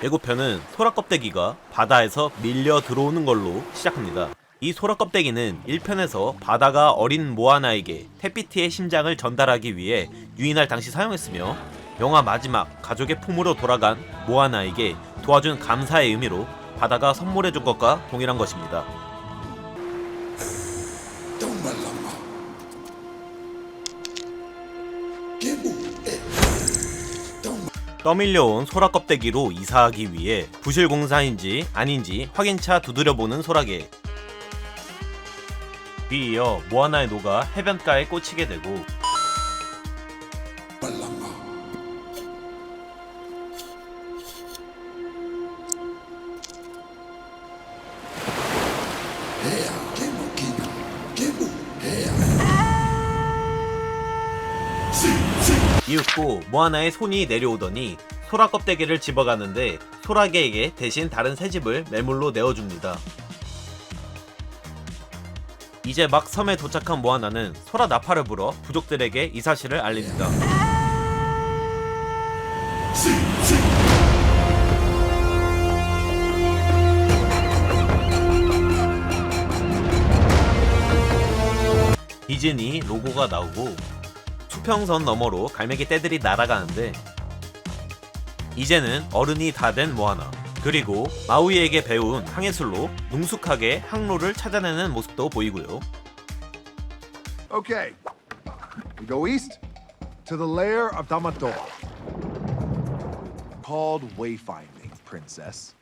예고편은 소라 껍데기가 바다에서 밀려 들어오는 걸로 시작합니다. 이 소라 껍데기는 1편에서 바다가 어린 모아나에게 테피티의 심장을 전달하기 위해 유인할 당시 사용했으며, 영화 마지막 가족의 품으로 돌아간 모아나에게 도와준 감사의 의미로 바다가 선물해준 것과 동일한 것입니다. 떠밀려온 소라 껍데기로 이사하기 위해 부실 공사인지 아닌지 확인차 두드려보는 소라게. 뒤이어 모아나의 노가 해변가에 꽂히게 되고, 이윽고 모아나의 손이 내려오더니 소라 껍데기를 집어가는데 소라게에게 대신 다른 새집을 매물로 내어줍니다. 이제 막 섬에 도착한 모아나는 소라 나파를 불어 부족들에게 이 사실을 알립니다. 디즈니 로고가 나오고 수평선 너머로 갈매기 떼들이 날아가는데, 이제는 어른이 다 된 모아나, 그리고 마우이에게 배운 항해술로 능숙하게 항로를 찾아내는 모습도 보이고요. Okay, we go east to the lair of Damador, called wayfinding, princess.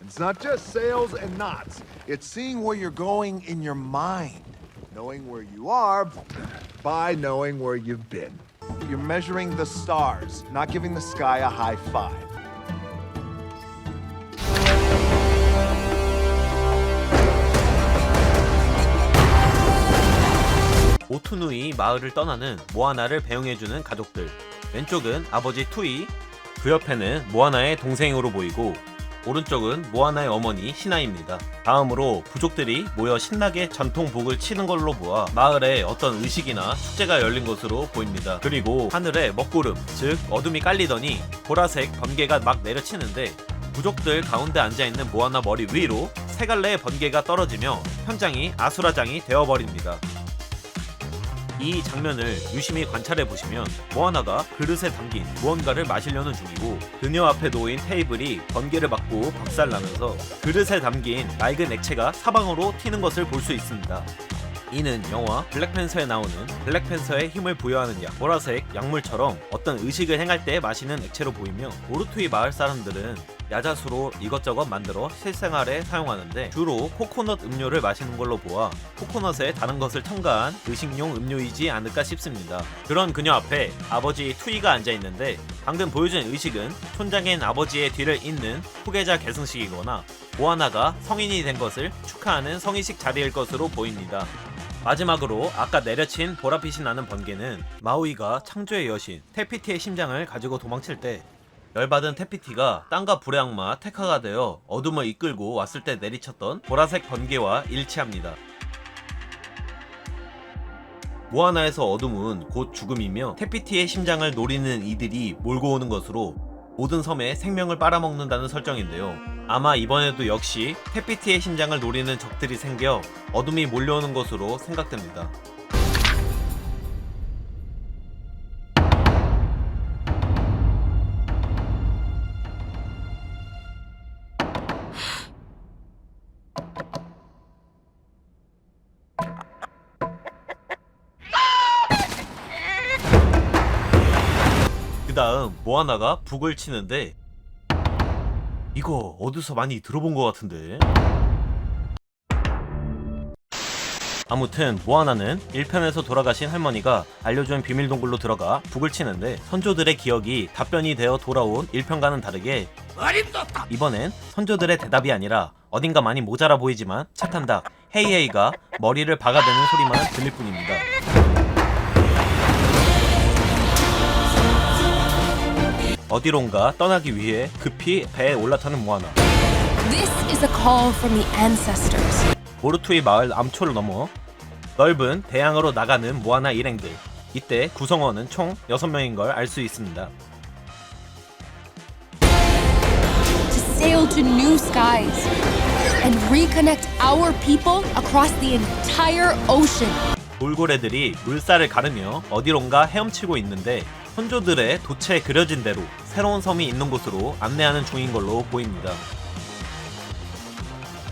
It's not just sails and knots. It's seeing where you're going in your mind, knowing where you are by knowing where you've been. You're measuring the stars, not giving the sky a high five. 오투누이 마을을 떠나는 모아나를 배웅해주는 가족들. 왼쪽은 아버지 투이, 그 옆에는 모아나의 동생으로 보이고, 오른쪽은 모아나의 어머니 시나입니다. 다음으로 부족들이 모여 신나게 전통복을 치는 걸로 보아 마을에 어떤 의식이나 축제가 열린 것으로 보입니다. 그리고 하늘에 먹구름, 즉 어둠이 깔리더니 보라색 번개가 막 내려치는데, 부족들 가운데 앉아있는 모아나 머리 위로 세 갈래의 번개가 떨어지며 현장이 아수라장이 되어버립니다. 이 장면을 유심히 관찰해 보시면 모아나가 그릇에 담긴 무언가를 마시려는 중이고, 그녀 앞에 놓인 테이블이 번개를 맞고 박살나면서 그릇에 담긴 맑은 액체가 사방으로 튀는 것을 볼 수 있습니다. 이는 영화 블랙팬서에 나오는 블랙팬서의 힘을 부여하는 약, 보라색 약물처럼 어떤 의식을 행할 때 마시는 액체로 보이며, 오르투이 마을 사람들은 야자수로 이것저것 만들어 실생활에 사용하는데 주로 코코넛 음료를 마시는 걸로 보아 코코넛에 다른 것을 첨가한 의식용 음료이지 않을까 싶습니다. 그런 그녀 앞에 아버지 투이가 앉아있는데, 방금 보여준 의식은 촌장인 아버지의 뒤를 잇는 후계자 계승식이거나 모아나가 성인이 된 것을 축하하는 성의식 자리일 것으로 보입니다. 마지막으로 아까 내려친 보랏빛이 나는 번개는 마우이가 창조의 여신 테피티의 심장을 가지고 도망칠 때 열받은 테피티가 땅과 불의 악마 테카가 되어 어둠을 이끌고 왔을 때 내리쳤던 보라색 번개와 일치합니다. 모아나에서 어둠은 곧 죽음이며 테피티의 심장을 노리는 이들이 몰고 오는 것으로 모든 섬에 생명을 빨아먹는다는 설정인데요. 아마 이번에도 역시 테피티의 심장을 노리는 적들이 생겨 어둠이 몰려오는 것으로 생각됩니다. 그 다음 모아나가 북을 치는데, 이거 어디서 많이 들어본 것 같은데? 아무튼 모아나는 1편에서 돌아가신 할머니가 알려준 비밀동굴로 들어가 북을 치는데, 선조들의 기억이 답변이 되어 돌아온 1편과는 다르게 이번엔 선조들의 대답이 아니라 어딘가 많이 모자라 보이지만 착한 닭 헤이헤이가 머리를 박아대는 소리만 들릴 뿐입니다. 어디론가 떠나기 위해 급히 배에 올라타는 모아나. This is a call from the ancestors. 오르투이 마을 암초를 넘어 넓은 대양으로 나가는 모아나 일행들. 이때 구성원은 총 6명인 걸 알 수 있습니다. sail to new skies and reconnect our people across the entire ocean. 돌고래들이 물살을 가르며 어디론가 헤엄치고 있는데 선조들의 도체에 그려진 대로 새로운 섬이 있는 곳으로 안내하는 중인 걸로 보입니다.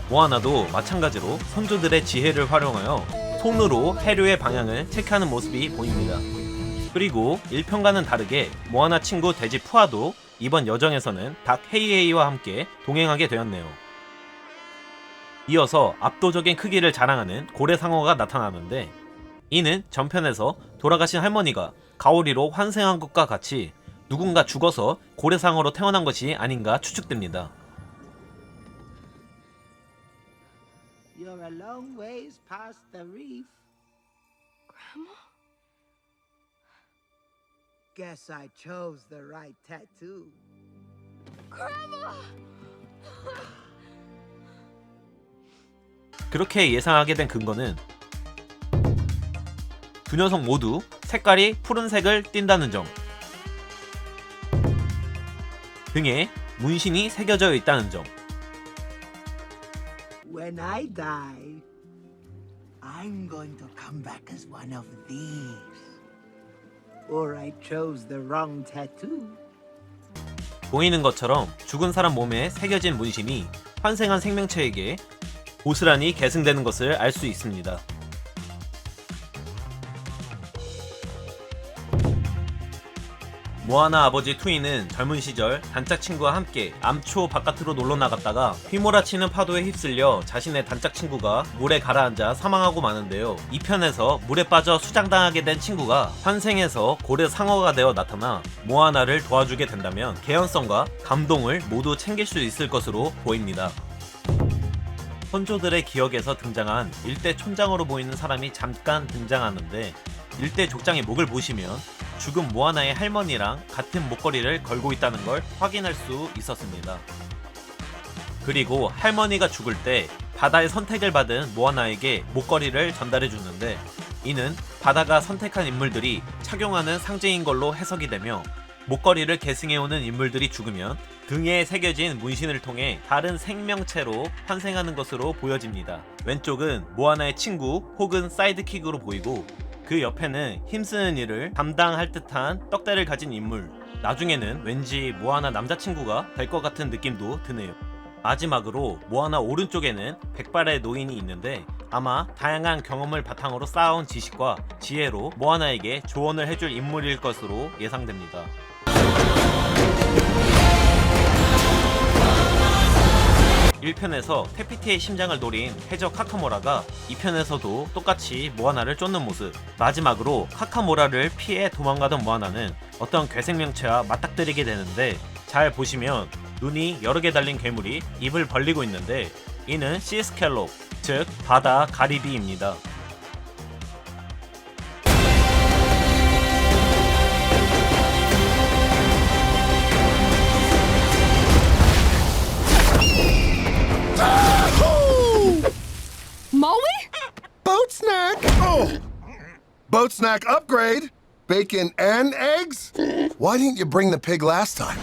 모아나도 마찬가지로 선조들의 지혜를 활용하여 손으로 해류의 방향을 체크하는 모습이 보입니다. 그리고 1편과는 다르게 모아나 친구 돼지 푸아도 이번 여정에서는 닭 헤이헤이와 함께 동행하게 되었네요. 이어서 압도적인 크기를 자랑하는 고래상어가 나타나는데 이는 전편에서 돌아가신 할머니가 가오리로 환생한 것과 같이 누군가 죽어서 고래상어로 태어난 것이 아닌가 추측됩니다. You're a long ways past the reef. Grandma? Guess I chose the right tattoo. Grandma! 그렇게 예상하게 된 근거는 두 녀석 모두 색깔이 푸른색을 띈다는 점, 등에 문신이 새겨져 있다는 점, When I die, I'm going to come back as one of these. Or I chose the wrong tattoo. 보이는 것처럼 죽은 사람 몸에 새겨진 문신이 환생한 생명체에게 고스란히 계승되는 것을 알 수 있습니다. 모아나 아버지 투이는 젊은 시절 단짝 친구와 함께 암초 바깥으로 놀러 나갔다가 휘몰아치는 파도에 휩쓸려 자신의 단짝 친구가 물에 가라앉아 사망하고 마는데요. 이 편에서 물에 빠져 수장당하게 된 친구가 환생해서 고래 상어가 되어 나타나 모아나를 도와주게 된다면 개연성과 감동을 모두 챙길 수 있을 것으로 보입니다. 선조들의 기억에서 등장한 일대 촌장으로 보이는 사람이 잠깐 등장하는데 일대 족장의 목을 보시면 죽은 모아나의 할머니랑 같은 목걸이를 걸고 있다는 걸 확인할 수 있었습니다. 그리고 할머니가 죽을 때 바다의 선택을 받은 모아나에게 목걸이를 전달해 주는데 이는 바다가 선택한 인물들이 착용하는 상징인 걸로 해석이 되며 목걸이를 계승해오는 인물들이 죽으면 등에 새겨진 문신을 통해 다른 생명체로 환생하는 것으로 보여집니다. 왼쪽은 모아나의 친구 혹은 사이드킥으로 보이고 그 옆에는 힘쓰는 일을 담당할 듯한 떡대를 가진 인물, 나중에는 왠지 모아나 남자친구가 될 것 같은 느낌도 드네요. 마지막으로 모아나 오른쪽에는 백발의 노인이 있는데 아마 다양한 경험을 바탕으로 쌓아온 지식과 지혜로 모아나에게 조언을 해줄 인물일 것으로 예상됩니다. (1편에서) 페피티의 심장을 노린 해저 카카모라가 (2편에서도) 똑같이 모아나를 쫓는 모습, 마지막으로 카카모라를 피해 도망가던 모아나는 어떤 괴생명체와 맞닥뜨리게 되는데 잘 보시면 눈이 여러 개 달린 괴물이 입을 벌리고 있는데 이는 시스켈롭, 즉 바다 가리비입니다. Maui? Boat snack! Oh! Boat snack upgrade? Bacon and eggs? Why didn't you bring the pig last time?